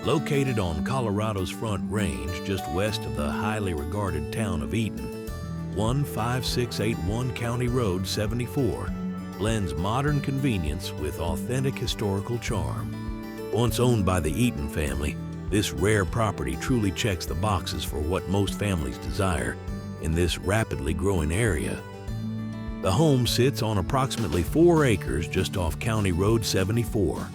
Located on Colorado's Front Range, just west of the highly regarded town of Eaton, 15681 County Road 74 blends modern convenience with authentic historical charm. Once owned by the Eaton family, this rare property truly checks the boxes for what most families desire in this rapidly growing area. The home sits on approximately 4 acres just off County Road 74.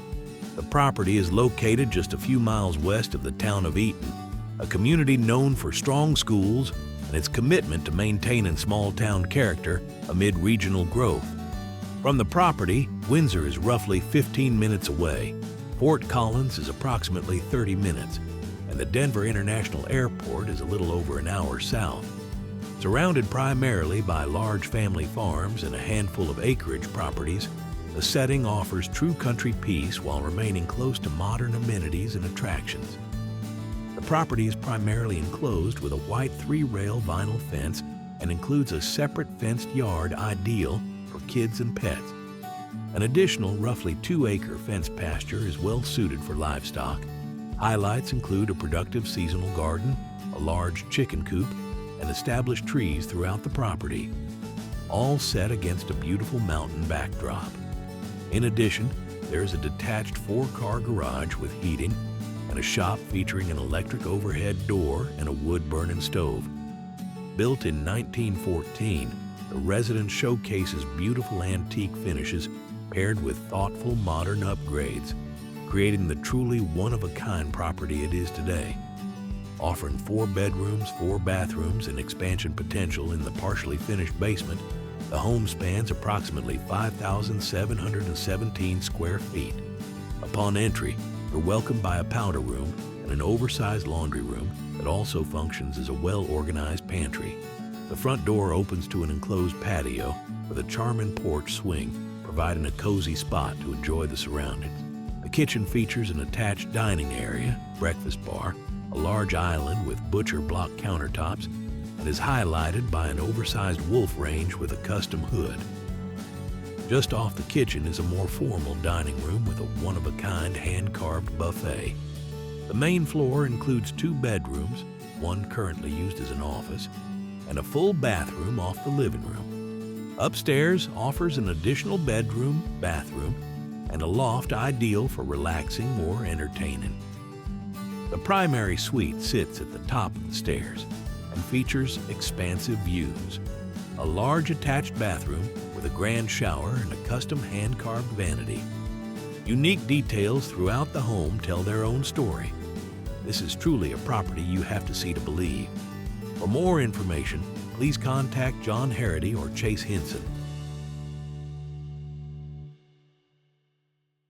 The property is located just a few miles west of the town of Eaton, a community known for strong schools and its commitment to maintaining small-town character amid regional growth. From the property, Windsor is roughly 15 minutes away, Fort Collins is approximately 30 minutes, and the Denver International Airport is a little over an hour south. Surrounded primarily by large family farms and a handful of acreage properties, the setting offers true country peace while remaining close to modern amenities and attractions. The property is primarily enclosed with a white 3-rail vinyl fence and includes a separate fenced yard ideal for kids and pets. An additional roughly 2-acre fenced pasture is well suited for livestock. Highlights include a productive seasonal garden, a large chicken coop, and established trees throughout the property, all set against a beautiful mountain backdrop. In addition, there is a detached 4-car garage with heating and a shop featuring an electric overhead door and a wood-burning stove. Built in 1914, the residence showcases beautiful antique finishes paired with thoughtful modern upgrades, creating the truly one-of-a-kind property it is today. Offering 4 bedrooms, 4 bathrooms, and expansion potential in the partially finished basement, the home spans approximately 5,717 square feet. Upon entry, you're welcomed by a powder room and an oversized laundry room that also functions as a well-organized pantry. The front door opens to an enclosed patio with a charming porch swing, providing a cozy spot to enjoy the surroundings. The kitchen features an attached dining area, breakfast bar, a large island with butcher block countertops, and is highlighted by an oversized wolf range with a custom hood. Just off the kitchen is a more formal dining room with a one-of-a-kind hand-carved buffet. The main floor includes 2 bedrooms, one currently used as an office, and a full bathroom off the living room. Upstairs offers an additional bedroom, bathroom, and a loft ideal for relaxing or entertaining. The primary suite sits at the top of the stairs and features expansive views, a large attached bathroom with a grand shower and a custom hand-carved vanity. Unique details throughout the home tell their own story. This is truly a property you have to see to believe. For more information, please contact John Harity or Chase Henson